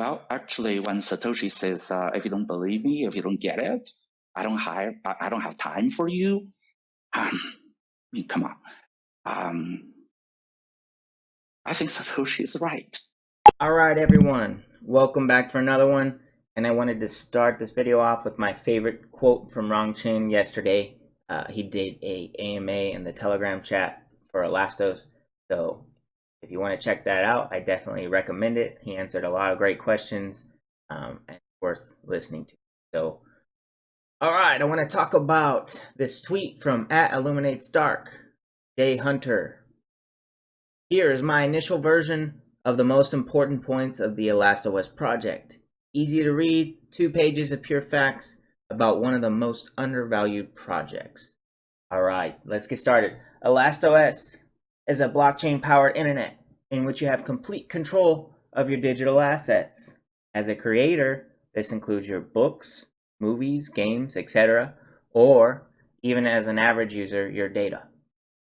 Well, actually, when Satoshi says, "If you don't believe me, if you don't get it, I don't have time for you." I mean, come on. I think Satoshi is right. All right, everyone, welcome back for another one. And I wanted to start this video off with my favorite quote from Rong Chin yesterday. He did a AMA in the Telegram chat for ELASTOS. So if you want to check that out, I definitely recommend it. He answered a lot of great questions and it's worth listening to. So, all right, I want to talk about this tweet from @IlluminateStark, Jay Hunter. Here is my initial version of the most important points of the ELASTOS project. Easy to read, 2 pages of pure facts about one of the most undervalued projects. All right, let's get started. ELASTOS is a blockchain-powered internet in which you have complete control of your digital assets. As a creator, this includes your books, movies, games, etc., or even as an average user, your data.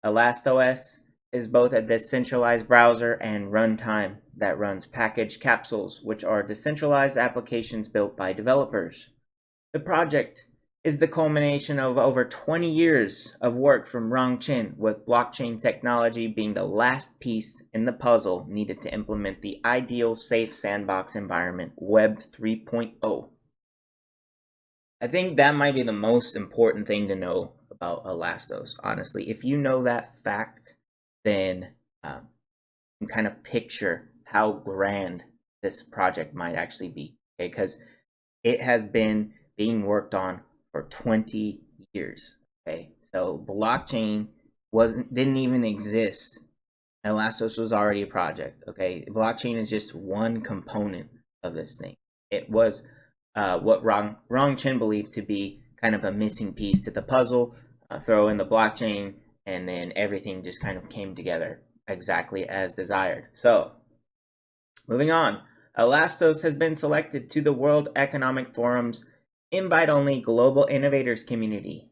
ELASTOS is both a decentralized browser and runtime that runs package capsules, which are decentralized applications built by developers. The project is the culmination of over 20 years of work from Rong Chin, with blockchain technology being the last piece in the puzzle needed to implement the ideal safe sandbox environment, Web 3.0. I think that might be the most important thing to know about ELASTOS, honestly. If you know that fact, then you can kind of picture how grand this project might actually be, okay? Because it has been being worked on for 20 years, okay? So blockchain didn't even exist. ELASTOS was already a project, okay? Blockchain is just one component of this thing. It was what Rong Chin believed to be kind of a missing piece to the puzzle. Throw in the blockchain, and then everything just kind of came together exactly as desired. So, moving on, ELASTOS has been selected to the World Economic Forum's invite-only Global Innovators community.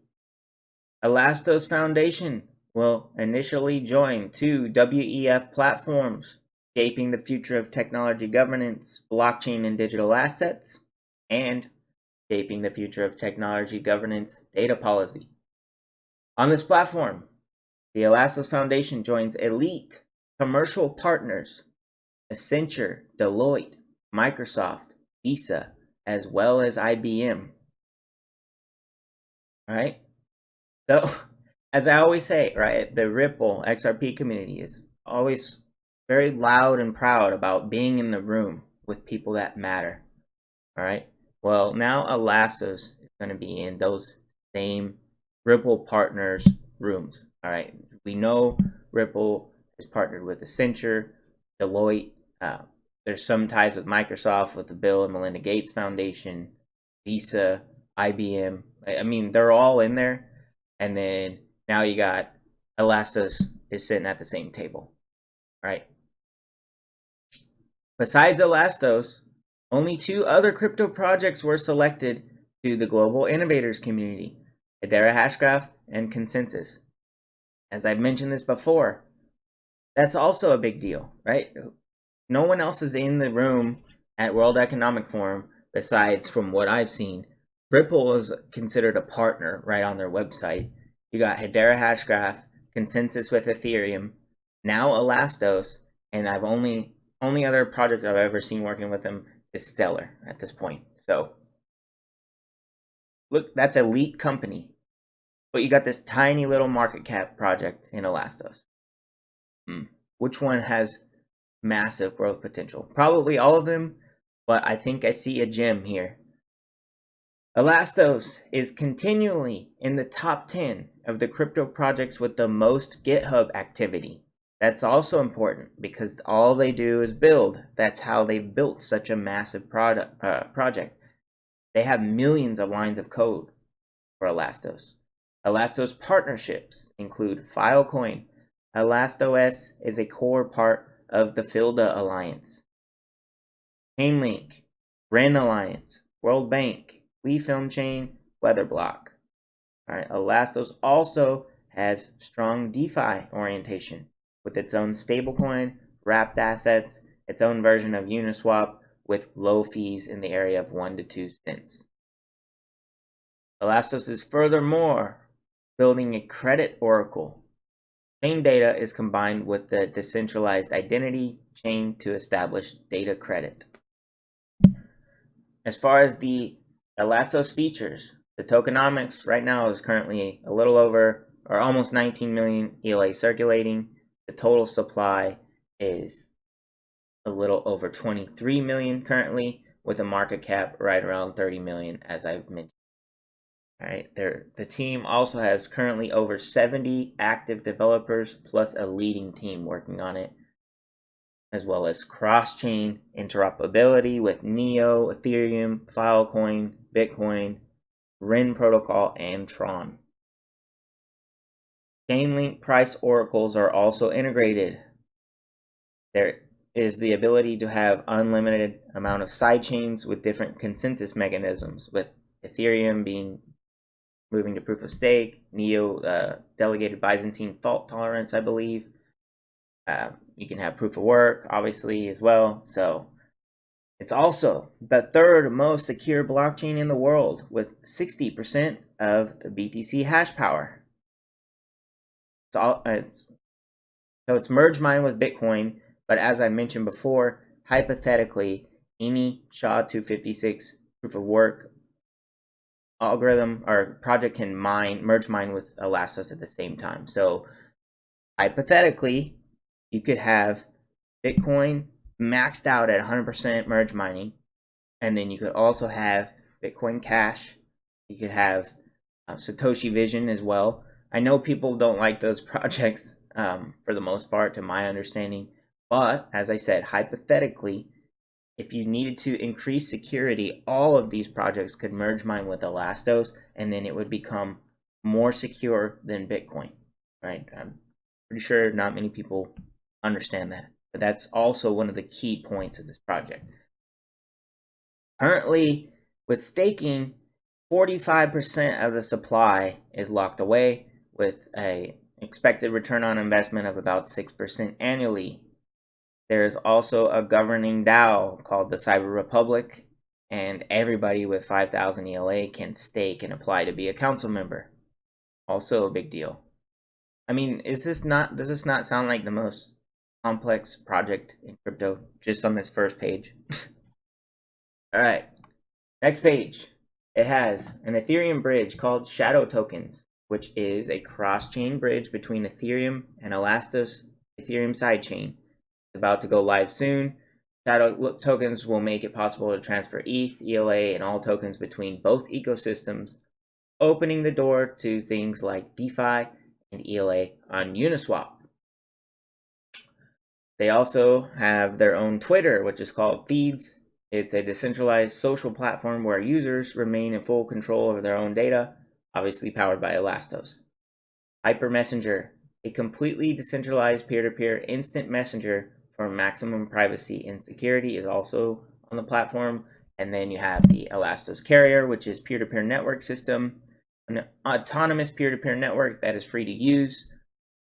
ELASTOS Foundation will initially join 2 WEF platforms, shaping the future of technology governance, blockchain and digital assets, and shaping the future of technology governance data policy. On this platform, the ELASTOS Foundation joins elite commercial partners, Accenture, Deloitte, Microsoft, Visa, as well as IBM. All right? So, as I always say, right, the Ripple XRP community is always very loud and proud about being in the room with people that matter. All right? Well, now ELASTOS is going to be in those same Ripple partners rooms. All right, we know Ripple is partnered with Accenture, Deloitte. There's some ties with Microsoft, with the Bill and Melinda Gates Foundation, Visa, IBM. I mean, they're all in there. And then now you got ELASTOS is sitting at the same table, right? Besides ELASTOS, only 2 other crypto projects were selected to the Global Innovators community, Hedera Hashgraph and Consensus. As I've mentioned this before, that's also a big deal, right? No one else is in the room at World Economic Forum besides, from what I've seen, Ripple is considered a partner right on their website. You got Hedera Hashgraph, Consensus with Ethereum, now ELASTOS, and I've only other project I've ever seen working with them is Stellar at this point. So look, that's elite company. But you got this tiny little market cap project in ELASTOS. Which one has massive growth potential? Probably all of them, but I think I see a gem here. ELASTOS is continually in the top 10 of the crypto projects with the most GitHub activity. That's also important because all they do is build. That's how they've built such a massive project. They have millions of lines of code for ELASTOS. ELASTOS partnerships include Filecoin. ELASTOS is a core part of the Filda Alliance, Chainlink, Ren Alliance, World Bank, WeFilm Chain, Weatherblock. All right, ELASTOS also has strong DeFi orientation with its own stablecoin, wrapped assets, its own version of Uniswap, with low fees in the area of 1 to 2 cents. ELASTOS is furthermore building a credit oracle. Chain data is combined with the decentralized identity chain to establish data credit. As far as the ELASTOS features, the tokenomics right now is currently a little over or almost 19 million ELA circulating. The total supply is a little over 23 million currently, with a market cap right around 30 million, as I've mentioned. All right, the team also has currently over 70 active developers plus a leading team working on it, as well as cross-chain interoperability with Neo, Ethereum, Filecoin, Bitcoin, REN protocol, and Tron. Chainlink price oracles are also integrated. There is the ability to have unlimited amount of sidechains with different consensus mechanisms, with Ethereum moving to proof of stake, Neo delegated Byzantine fault tolerance, I believe. You can have proof of work, obviously, as well. So it's also the third most secure blockchain in the world, with 60% of BTC hash power. So it's merge mined with Bitcoin, but as I mentioned before, hypothetically, any SHA-256 proof of work algorithm or project can merge mine with ELASTOS at the same time. So hypothetically, you could have Bitcoin maxed out at 100% merge mining, and then you could also have Bitcoin Cash. You could have Satoshi Vision as well. I know people don't like those projects for the most part, to my understanding, but as I said, hypothetically, if you needed to increase security, all of these projects could merge mine with ELASTOS, and then it would become more secure than Bitcoin, right? I'm pretty sure not many people understand that, but that's also one of the key points of this project. Currently, with staking, 45% of the supply is locked away, with an expected return on investment of about 6% annually. There is also a governing DAO called the Cyber Republic, and everybody with 5,000 ELA can stake and apply to be a council member. Also a big deal. I mean, does this not sound like the most complex project in crypto just on this first page? All right, next page. It has an Ethereum bridge called Shadow Tokens, which is a cross-chain bridge between Ethereum and ELASTOS Ethereum sidechain. About to go live soon. Shadow tokens will make it possible to transfer ETH, ELA, and all tokens between both ecosystems, opening the door to things like DeFi and ELA on Uniswap. They also have their own Twitter, which is called Feeds. It's a decentralized social platform where users remain in full control over their own data, obviously powered by ELASTOS. Hyper Messenger, a completely decentralized peer-to-peer instant messenger for maximum privacy and security, is also on the platform. And then you have the ELASTOS Carrier, which is peer-to-peer network system, an autonomous peer-to-peer network that is free to use,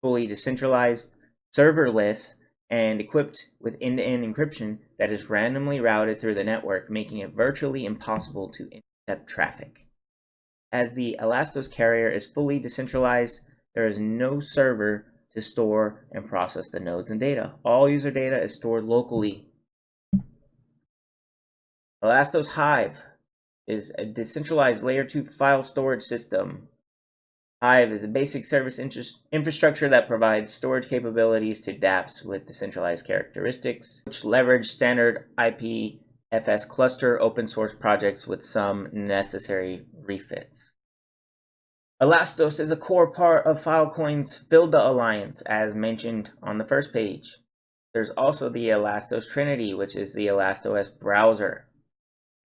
fully decentralized, serverless, and equipped with end-to-end encryption that is randomly routed through the network, making it virtually impossible to intercept traffic. As the ELASTOS Carrier is fully decentralized, there is no server to store and process the nodes and data. All user data is stored locally. ELASTOS Hive is a decentralized layer 2 file storage system. Hive is a basic service infrastructure that provides storage capabilities to dApps with decentralized characteristics, which leverage standard IPFS cluster open source projects with some necessary refits. ELASTOS is a core part of Filecoin's Filda Alliance, as mentioned on the first page. There's also the ELASTOS Trinity, which is the ELASTOS browser.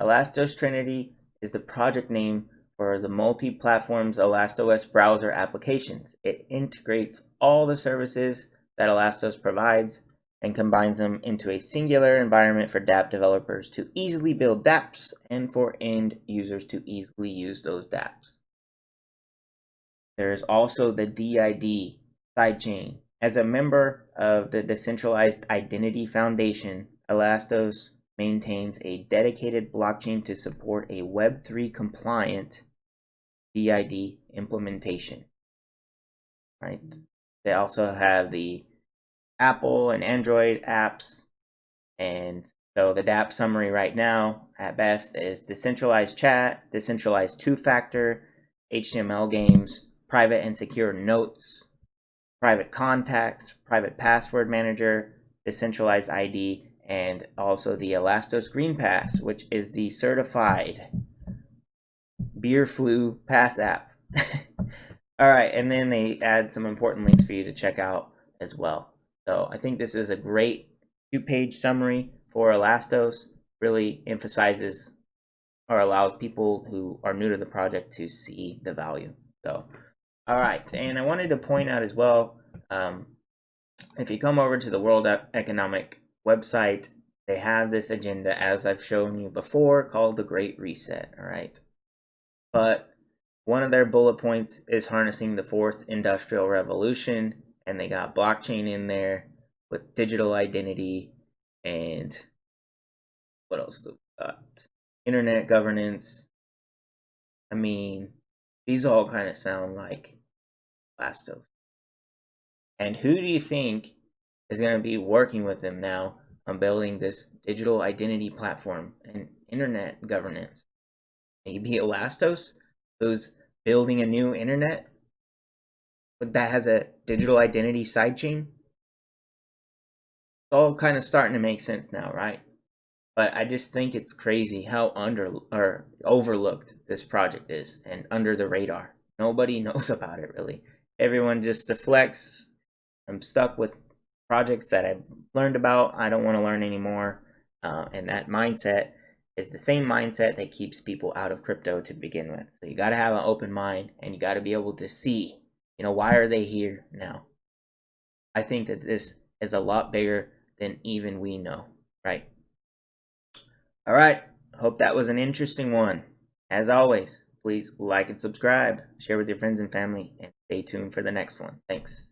ELASTOS Trinity is the project name for the multi-platform's ELASTOS browser applications. It integrates all the services that ELASTOS provides and combines them into a singular environment for dApp developers to easily build dApps and for end users to easily use those dApps. There is also the DID sidechain. As a member of the Decentralized Identity Foundation, ELASTOS maintains a dedicated blockchain to support a Web3 compliant DID implementation. Right? They also have the Apple and Android apps, and so the dApp summary right now at best is decentralized chat, decentralized two-factor, HTML games, private and secure notes, private contacts, private password manager, decentralized ID, and also the ELASTOS Green Pass, which is the certified beer flu pass app. All right, and then they add some important links for you to check out as well. So I think this is a great 2-page summary for ELASTOS. Really emphasizes or allows people who are new to the project to see the value. So, all right, and I wanted to point out as well, if you come over to the World Economic website, they have this agenda, as I've shown you before, called the Great Reset, all right? But one of their bullet points is harnessing the 4th Industrial Revolution, and they got blockchain in there with digital identity, and what else do we got? Internet governance. I mean, these all kind of sound like ELASTOS. And who do you think is going to be working with them now on building this digital identity platform and internet governance? Maybe ELASTOS, who's building a new internet that has a digital identity sidechain. It's all kind of starting to make sense now, right? But I just think it's crazy how overlooked this project is and under the radar. Nobody knows about it really. Everyone just deflects. I'm stuck with projects that I've learned about. I don't want to learn anymore. And that mindset is the same mindset that keeps people out of crypto to begin with. So you got to have an open mind, and you got to be able to see, why are they here now? I think that this is a lot bigger than even we know, right? All right. Hope that was an interesting one. As always, please like and subscribe, share with your friends and family, and stay tuned for the next one. Thanks.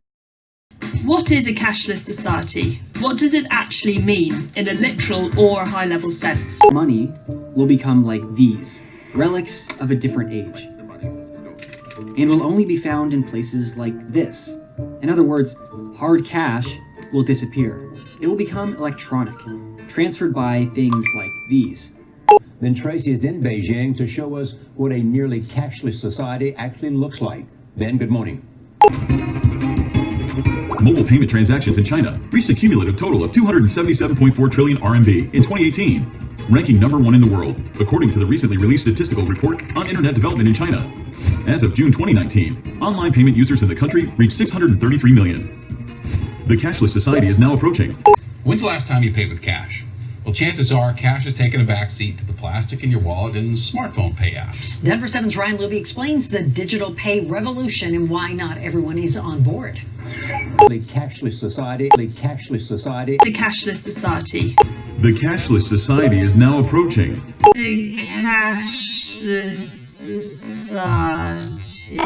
What is a cashless society? What does it actually mean in a literal or high-level sense? Money will become like these, relics of a different age, and will only be found in places like this. In other words, hard cash will disappear. It will become electronic, transferred by things like these. Then Tracy is in Beijing to show us what a nearly cashless society actually looks like. Ben, good morning. Mobile payment transactions in China reached a cumulative total of 277.4 trillion RMB in 2018, ranking #1 in the world, according to the recently released statistical report on internet development in China. As of June 2019, online payment users in the country reached 633 million. The cashless society is now approaching. When's the last time you paid with cash? Well, chances are cash has taken a backseat to the plastic in your wallet and smartphone pay apps. Denver 7's Ryan Luby explains the digital pay revolution and why not everyone is on board. The cashless society, the cashless society. The cashless society. The cashless society is now approaching. The cashless society.